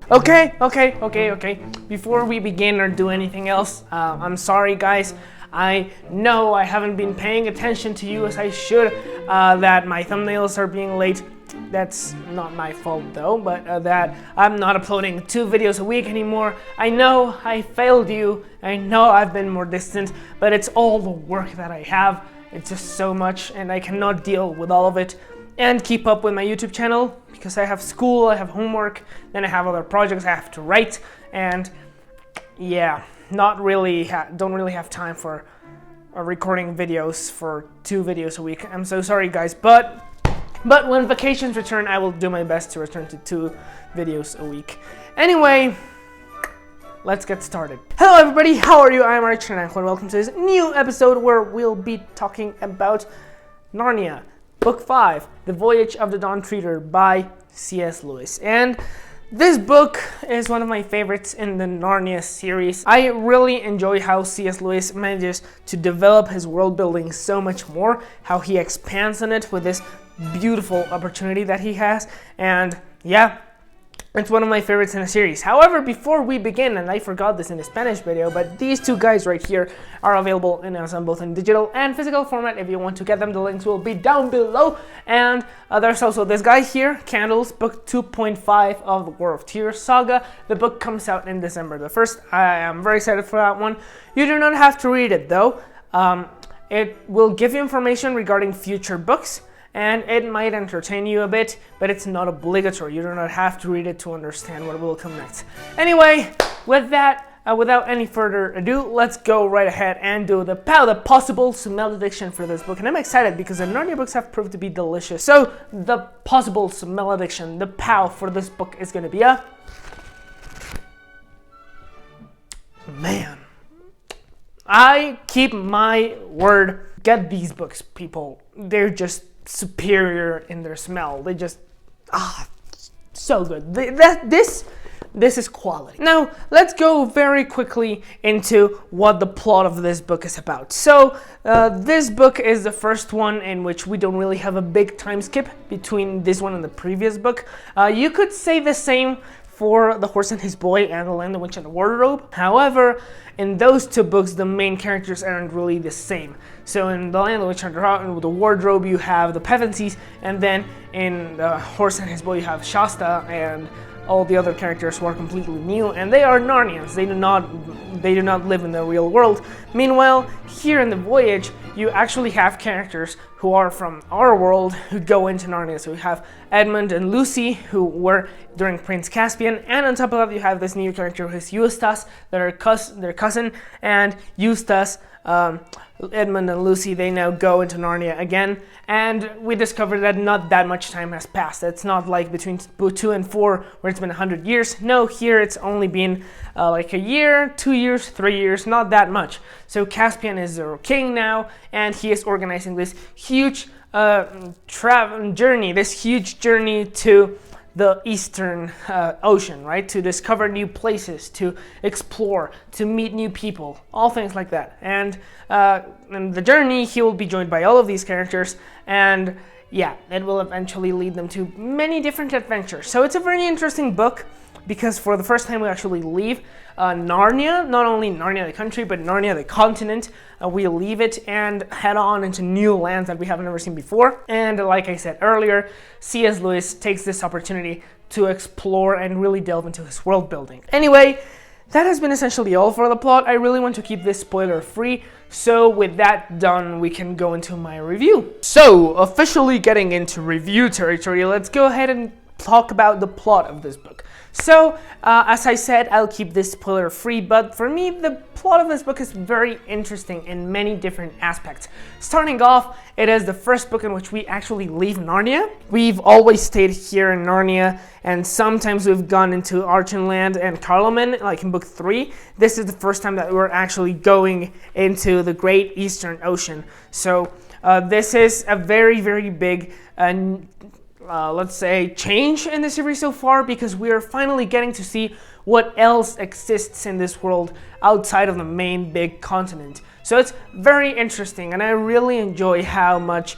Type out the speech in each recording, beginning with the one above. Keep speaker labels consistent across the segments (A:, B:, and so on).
A: Okay. Before we begin or do anything else, I'm sorry, guys. I know I haven't been paying attention to you as I should, that my thumbnails are being late. That's not my fault though, but that I'm not uploading 2 videos a week anymore. I know I failed you. I know I've been more distant, but it's all the work that I have. It's just so much, and I cannot deal with all of it and keep up with my YouTube channel because I have school, I have homework, then I have other projects I have to write, and yeah, don't really have time for recording videos for 2 videos a week. I'm so sorry, guys, but when vacations return, I will do my best to return to 2 videos a week. Anyway, let's get started. Hello everybody, how are you? I'm Rich and welcome to this new episode where we'll be talking about Narnia, Book 5, The Voyage of the Dawn Treader by C.S. Lewis. And this book is one of my favorites in the Narnia series. I really enjoy how C.S. Lewis manages to develop his world building so much more, how he expands on it with this beautiful opportunity that he has, and yeah, it's one of my favorites in the series. However, before we begin, and I forgot this in the Spanish video, but these 2 guides right here are available in Amazon both in digital and physical format. If you want to get them, the links will be down below. And there's also this guy here, Candles, book 2.5 of the War of Tears saga. The book comes out in December the 1st. I am very excited for that one. You do not have to read it though. It will give you information regarding future books, and it might entertain you a bit, but it's not obligatory. You do not have to read it to understand what will come next. Anyway, with that, without any further ado, let's go right ahead and do the P.A.O, the possible smell addiction for this book. And I'm excited because the Narnia books have proved to be delicious. So the possible smell addiction, the P.A.O for this book is going to be a... Man, I keep my word. Get these books, people. They're just superior in their smell. They just so good. This is quality. Now let's go very quickly into what the plot of this book is about. So this book is the first one in which we don't really have a big time skip between this one and the previous book. You could say the same for The Horse and His Boy and The Lion, the Witch and the Wardrobe. However, in those 2 books, the main characters aren't really the same. So in The Lion, the Witch and the Wardrobe, you have the Pevensies, and then in The Horse and His Boy, you have Shasta and all the other characters who are completely new, and they are Narnians. They do not live in the real world. Meanwhile, here in The Voyage, you actually have characters who are from our world who go into Narnia. So you have Edmund and Lucy, who were during Prince Caspian, and on top of that, you have this new character who is Eustace, their cousin, and Eustace, Edmund and Lucy, they now go into Narnia again, and we discovered that not that much time has passed. It's not like between book 2 and 4 where it's been 100 years. No, here it's only been like a year, 2 years, 3 years, not that much. So Caspian is their king now, and he is organizing this huge journey to the Eastern Ocean, right? To discover new places, to explore, to meet new people, all things like that. And in the journey, he will be joined by all of these characters, and yeah, it will eventually lead them to many different adventures. So it's a very interesting book because for the first time we actually leave Narnia, not only Narnia the country, but Narnia the continent. We leave it and head on into new lands that we have never seen before. And like I said earlier, C.S. Lewis takes this opportunity to explore and really delve into his world building. Anyway, that has been essentially all for the plot. I really want to keep this spoiler free, so with that done, we can go into my review. So, officially getting into review territory, let's go ahead and talk about the plot of this book. So, as I said, I'll keep this spoiler free, but for me, the plot of this book is very interesting in many different aspects. Starting off, it is the first book in which we actually leave Narnia. We've always stayed here in Narnia, and sometimes we've gone into Archenland and Carloman, like in book 3. This is the first time that we're actually going into the Great Eastern Ocean. So, this is a very, very big let's say, change in the series so far, because we are finally getting to see what else exists in this world outside of the main big continent. So it's very interesting, and I really enjoy how much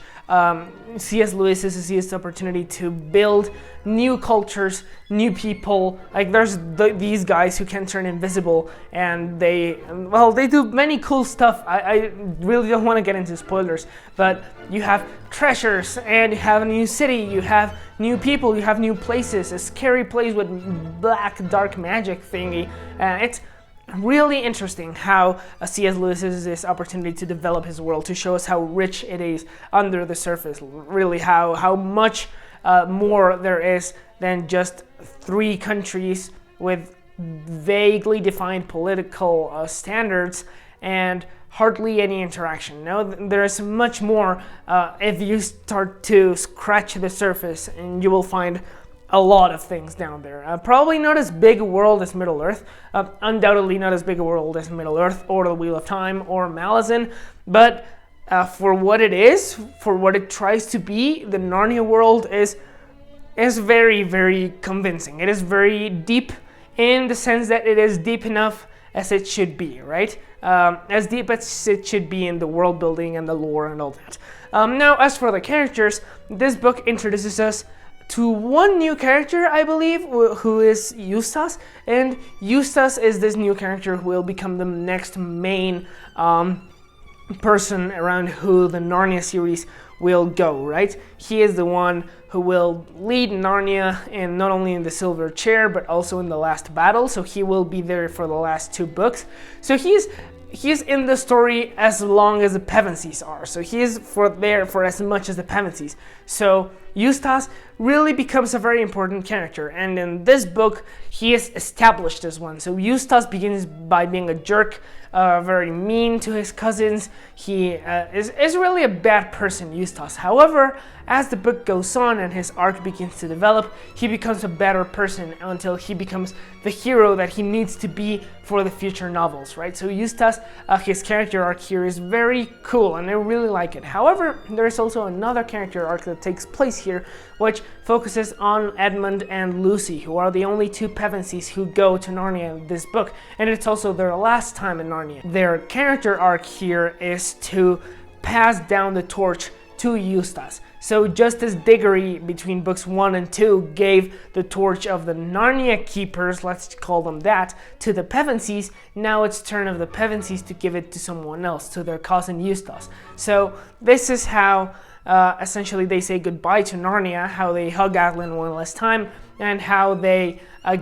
A: C.S. Lewis is to see this opportunity to build new cultures, new people. Like there's these guys who can turn invisible, and they do many cool stuff. I really don't want to get into spoilers, but you have treasures, and you have a new city, you have new people, you have new places, a scary place with black dark magic thingy. It's really interesting how C.S. Lewis uses this opportunity to develop his world, to show us how rich it is under the surface, really how much more there is than just 3 countries with vaguely defined political standards and hardly any interaction. No, there is much more if you start to scratch the surface, and you will find a lot of things down there. Probably not as big a world as Middle Earth, undoubtedly not as big a world as Middle Earth or the Wheel of Time or Malazan, but for what it is, for what it tries to be, the Narnia world is very, very convincing. It is very deep in the sense that it is deep enough as it should be, right? As deep as it should be in the world building and the lore and all that. Now, as for the characters, this book introduces us to one new character, I believe, who is Eustace. And Eustace is this new character who will become the next main person around who the Narnia series will go, right? He is the one who will lead Narnia, and not only in the Silver Chair, but also in the last battle. So he will be there for the last 2 books. So he's in the story as long as the Pevensies are. So he is there for as much as the Pevensies. So Eustace really becomes a very important character, and in this book he is established as one. So Eustace begins by being a jerk, very mean to his cousins. He is really a bad person, Eustace. However, as the book goes on and his arc begins to develop, he becomes a better person until he becomes the hero that he needs to be for the future novels, right? So Eustace, his character arc here is very cool, and I really like it. However, there is also another character arc that takes place here, which focuses on Edmund and Lucy, who are the only 2 Pevensies who go to Narnia in this book, and it's also their last time in Narnia. Their character arc here is to pass down the torch to Eustace. So just as Diggory between books 1 and 2 gave the torch of the Narnia Keepers, let's call them that, to the Pevensies, now it's turn of the Pevensies to give it to someone else, to their cousin Eustace. So this is how essentially they say goodbye to Narnia, how they hug Aslan one last time, and how they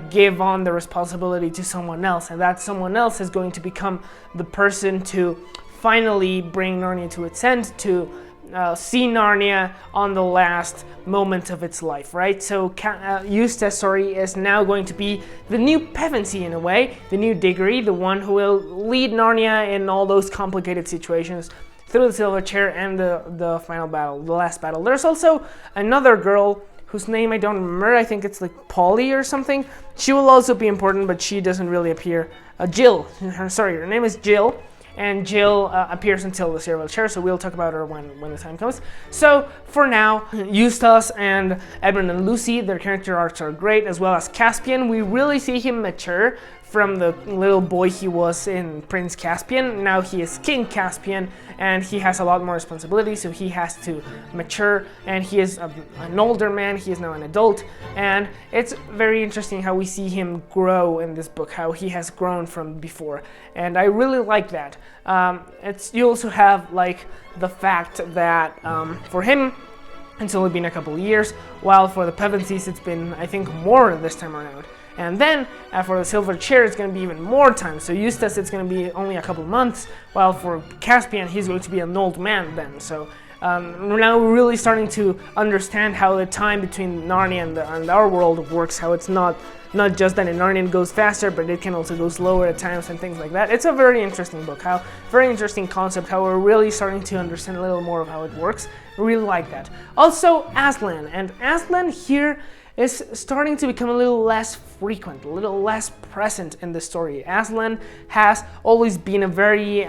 A: give on the responsibility to someone else, and that someone else is going to become the person to finally bring Narnia to its end, to see Narnia on the last moment of its life, right? So Eustace, is now going to be the new Pevensey in a way, the new Diggory, the one who will lead Narnia in all those complicated situations through the Silver Chair and the final battle, the last battle. There's also another girl whose name I don't remember. I think it's like Polly or something. She will also be important, but she doesn't really appear. Jill, her name is Jill. And Jill appears until the Silver Chair, so we'll talk about her when the time comes. So for now, Eustace and Edmund and Lucy, their character arcs are great, as well as Caspian. We really see him mature from the little boy he was in Prince Caspian. Now he is King Caspian, and he has a lot more responsibility, so he has to mature, and he is an older man. He is now an adult, and it's very interesting how we see him grow in this book, how he has grown from before, and I really like that. You also have like the fact that for him it's only been a couple of years, while for the Pevensies it's been, I think, more this time around. And then for the Silver Chair, it's going to be even more time. So Eustace, it's going to be only a couple months, while for Caspian, he's going to be an old man then. So now we're really starting to understand how the time between Narnia and our world works, how it's not just that in Narnia it goes faster, but it can also go slower at times and things like that. It's a very interesting book, very interesting concept, how we're really starting to understand a little more of how it works. I really like that. Also, Aslan. And Aslan here is starting to become a little less frequent, a little less present in the story. Aslan has always been a very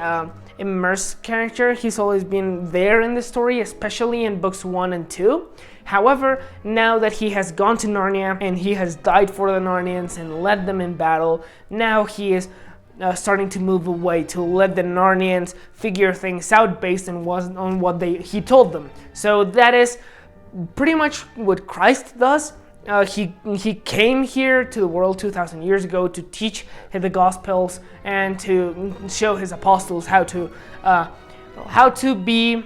A: immersed character. He's always been there in the story, especially in books 1 and 2. However, now that he has gone to Narnia and he has died for the Narnians and led them in battle, now he is starting to move away to let the Narnians figure things out based on what he told them. So that is pretty much what Christ does. He came here to the world 2,000 years ago to teach the Gospels and to show his apostles how to be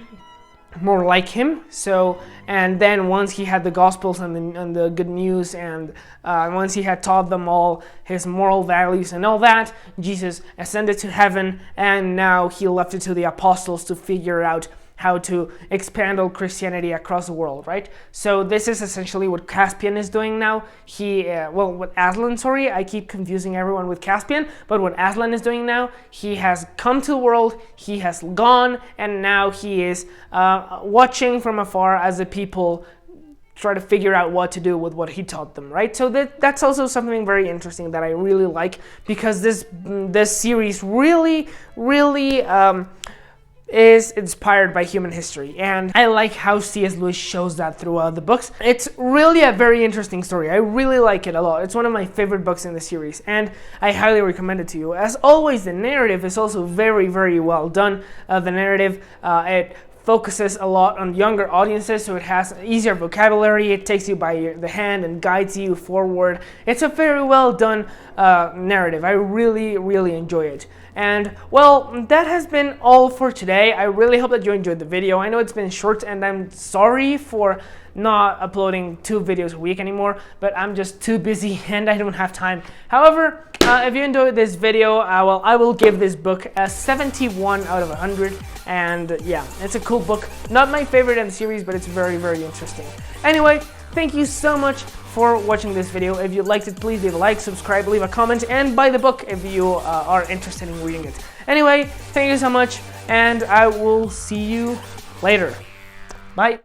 A: more like him. So, and then once he had the Gospels and the good news, and once he had taught them all his moral values and all that, Jesus ascended to heaven, and now he left it to the apostles to figure out how to expand all Christianity across the world, right? So this is essentially what Caspian is doing now. What Aslan, sorry, I keep confusing everyone with Caspian, but what Aslan is doing now, he has come to the world, he has gone, and now he is watching from afar as the people try to figure out what to do with what he taught them, right? So that's also something very interesting that I really like, because this series really is inspired by human history, and I like how C.S. Lewis shows that throughout the books. It's really a very interesting story. I really like it a lot. It's one of my favorite books in the series, and I highly recommend it to you. As always, the narrative is also very well done. The narrative, it focuses a lot on younger audiences, so it has easier vocabulary, it takes you by the hand and guides you forward. It's a very well done narrative. I really enjoy it. And well, that has been all for today. I really hope that you enjoyed the video. I know it's been short, and I'm sorry for not uploading 2 videos a week anymore, but I'm just too busy and I don't have time. However, if you enjoyed this video, I will give this book a 71 out of 100, and yeah, it's a cool book. Not my favorite in the series, but it's very interesting. Anyway, thank you so much for watching this video. If you liked it, please leave a like, subscribe, leave a comment, and buy the book if you are interested in reading it. Anyway, thank you so much, and I will see you later. Bye.